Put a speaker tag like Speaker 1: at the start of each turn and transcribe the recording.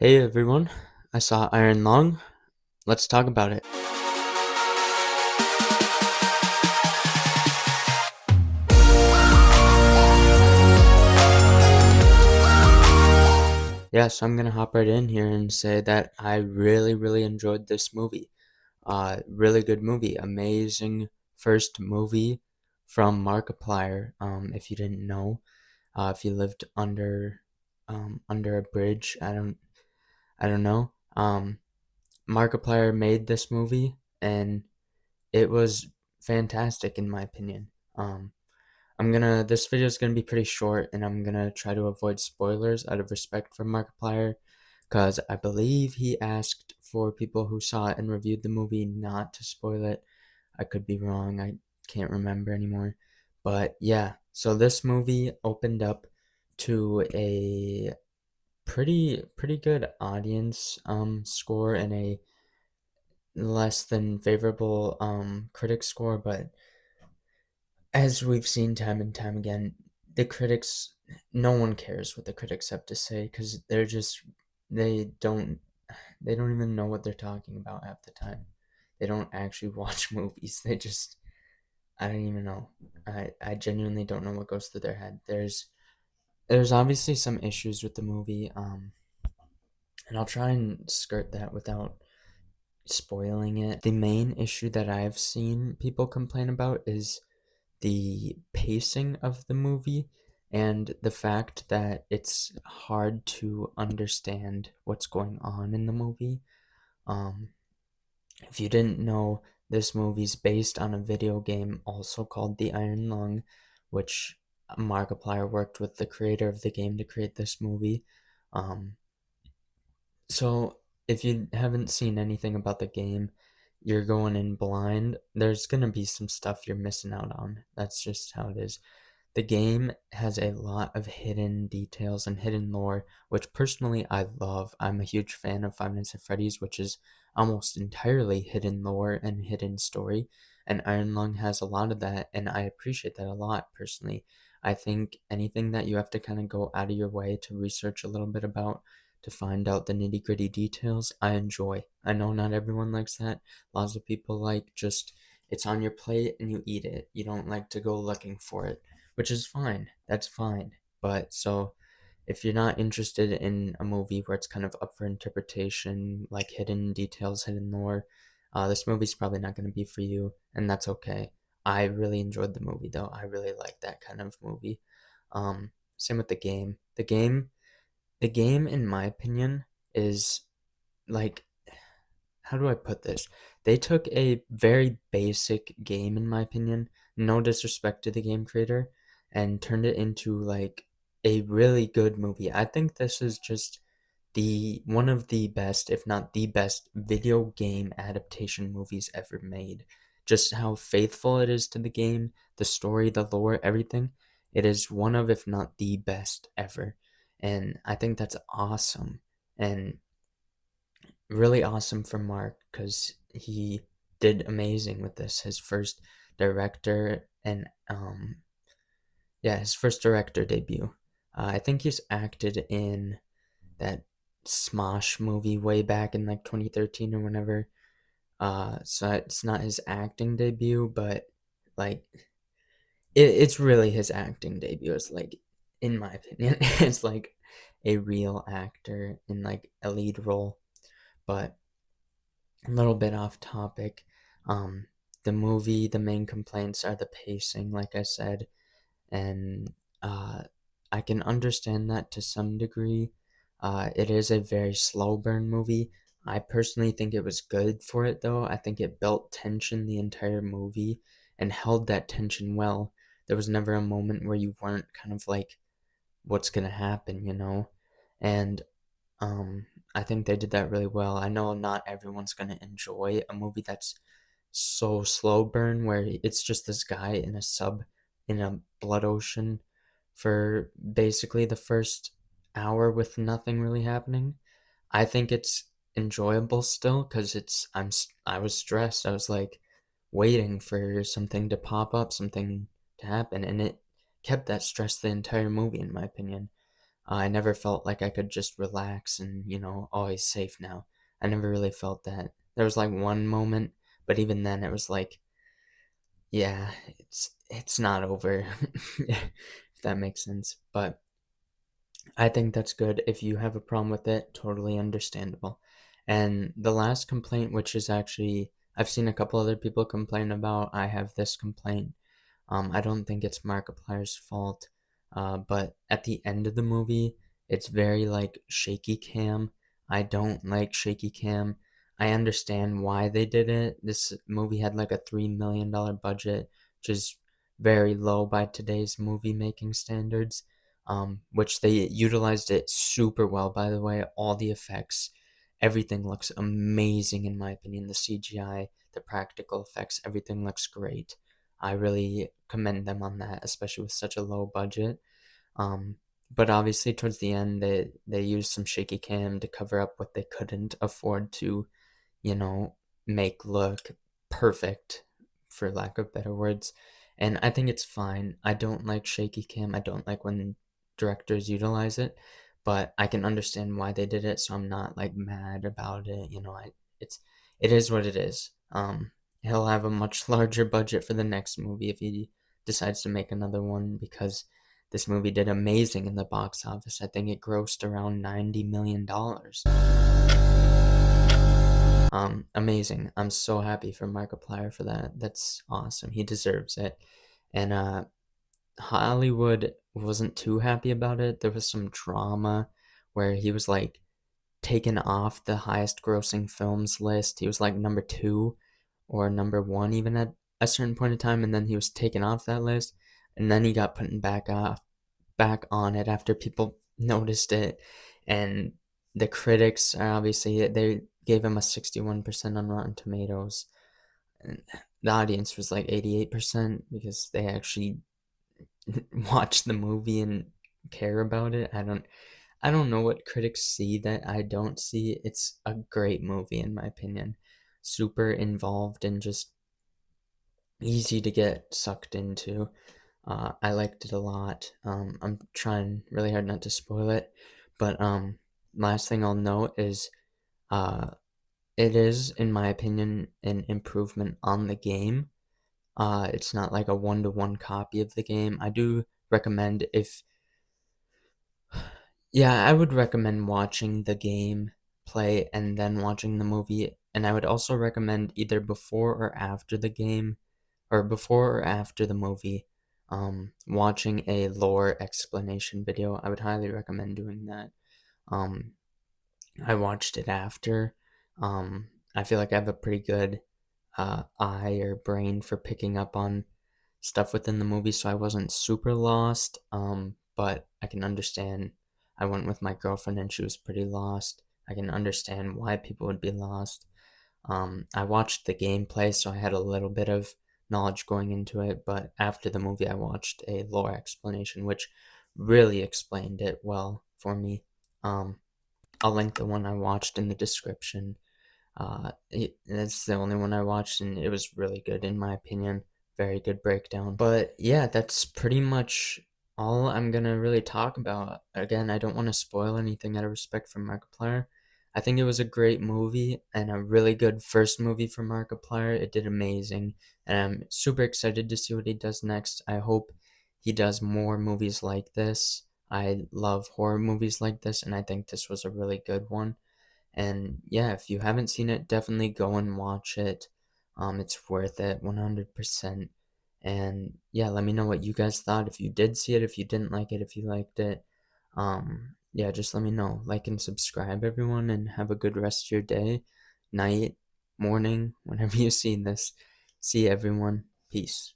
Speaker 1: Hey everyone, I saw Iron Lung. Let's talk about it. Yeah, so I'm gonna hop right in here and say that I really enjoyed this movie. Really good movie. Amazing first movie from Markiplier. If you didn't know, if you lived under a bridge, I don't know. Markiplier made this movie, and it was fantastic in my opinion. This video is gonna be pretty short, and I'm gonna try to avoid spoilers out of respect for Markiplier, because I believe he asked for people who saw it and reviewed the movie not to spoil it. I could be wrong. I can't remember anymore. But yeah, so this movie opened up to a pretty good audience score and a less than favorable critic score, but as we've seen time and time again, the critics, no one cares what the critics have to say because they don't, they don't even know what they're talking about half the time. They don't actually watch movies. I don't even know. I genuinely don't know what goes through their head. There's obviously some issues with the movie, and I'll try and skirt that without spoiling it. The main issue that I've seen people complain about is the pacing of the movie and the fact that it's hard to understand what's going on in the movie. Um, if you didn't know, this movie's based on a video game also called The Iron Lung, which Markiplier worked with the creator of the game to create this movie. Um, so if you haven't seen anything about the game, you're going in blind. There's gonna be some stuff you're missing out on. That's just how it is. The game has a lot of hidden details and hidden lore, which personally I love. I'm a huge fan of Five Nights at Freddy's, which is almost entirely hidden lore and hidden story. And Iron Lung has a lot of that, and I appreciate that a lot personally. I think anything that you have to kind of go out of your way to research a little bit about to find out the nitty gritty details, I enjoy. I know not everyone likes that. Lots of people like just it's on your plate and you eat it. You don't like to go looking for it, which is fine. That's fine. But so if you're not interested in a movie where it's kind of up for interpretation, like hidden details, hidden lore, this movie's probably not going to be for you, and that's okay. I really enjoyed the movie though. I really like that kind of movie. Same with the game. The game, in my opinion, is like, how do I put this? They took a very basic game, in my opinion, no disrespect to the game creator, and turned it into like a really good movie. I think this is just the one of the best, if not the best, video game adaptation movies ever made. Just how faithful it is to the game, the story, the lore, everything. It is one of, if not the best ever. And I think that's awesome. And really awesome for Mark because he did amazing with this. His first director and yeah, his first director debut. I think he's acted in that Smosh movie way back in like 2013 or whenever. So it's not his acting debut, but like it's really his acting debut. It's like, in my opinion, it's like a real actor in like a lead role. But a little bit off topic. Um, the movie, the main complaints are the pacing, like I said, and uh, I can understand that to some degree. It is a very slow burn movie. I personally think it was good for it, though. I think it built tension the entire movie and held that tension well. There was never a moment where you weren't kind of like, what's gonna happen, you know? And um, I think they did that really well. I know not everyone's gonna enjoy a movie that's so slow burn where it's just this guy in a blood ocean for basically the first hour with nothing really happening. I think it's enjoyable still because I was stressed. I was like waiting for something to pop up, something to happen, and it kept that stress the entire movie in my opinion. I never felt like I could just relax and, oh, he's safe now. I never really felt that. There was like one moment, but even then it was like, yeah, it's not over, if that makes sense. But I think that's good. If you have a problem with it, totally understandable. And the last complaint, which is actually, I've seen a couple other people complain about, I have this complaint. I don't think it's Markiplier's fault, but at the end of the movie, it's very like shaky cam. I don't like shaky cam. I understand why they did it. This movie had like a $3 million budget, which is very low by today's movie making standards, which they utilized it super well, by the way. All the effects, everything looks amazing in my opinion. The CGI, the practical effects, everything looks great. I really commend them on that, especially with such a low budget. Um, but obviously, towards the end, they used some shaky cam to cover up what they couldn't afford to, you know, make look perfect, for lack of better words. And I think it's fine. I don't like shaky cam. I don't like when directors utilize it, but I can understand why they did it, so I'm not like mad about it. It is what it is. He'll have a much larger budget for the next movie if he decides to make another one, because this movie did amazing in the box office. I think it grossed around $90 million. Amazing. I'm so happy for Markiplier for that. That's awesome. He deserves it. And Hollywood wasn't too happy about it. There was some drama where he was like taken off the highest grossing films list. He was like number 2 or number 1 even at a certain point in time, and then he was taken off that list, and then he got put back on it after people noticed it. And the critics are obviously, they gave him a 61% on Rotten Tomatoes, and the audience was like 88% because they actually watch the movie and care about it. I don't know what critics see that I don't see. It's a great movie in my opinion. Super involved and just easy to get sucked into. I liked it a lot. I'm trying really hard not to spoil it, but last thing I'll note is uh, it is, in my opinion, an improvement on the game. It's not like a one-to-one copy of the game. I do recommend if, yeah, I would recommend watching the game play and then watching the movie, and I would also recommend either before or after the game, or before or after the movie, watching a lore explanation video. I would highly recommend doing that. Um, I watched it after. I feel like I have a pretty good eye or brain for picking up on stuff within the movie, so I wasn't super lost. But I can understand. I went with my girlfriend and she was pretty lost. I can understand why people would be lost. I watched the gameplay, so I had a little bit of knowledge going into it, but after the movie, I watched a lore explanation, which really explained it well for me. Um, I'll link the one I watched in the description. That's the only one I watched, and it was really good in my opinion. Very good breakdown. But yeah, that's pretty much all I'm gonna really talk about. Again, I don't want to spoil anything out of respect for Markiplier. I think it was a great movie and a really good first movie for Markiplier. It did amazing, and I'm super excited to see what he does next. I hope he does more movies like this. I love horror movies like this, and I think this was a really good one. And yeah, if you haven't seen it, definitely go and watch it. It's worth it, 100%. And yeah, let me know what you guys thought. If you did see it, if you didn't like it, if you liked it. Yeah, just let me know. Like and subscribe, everyone, and have a good rest of your day, night, morning, whenever you see this. See everyone. Peace.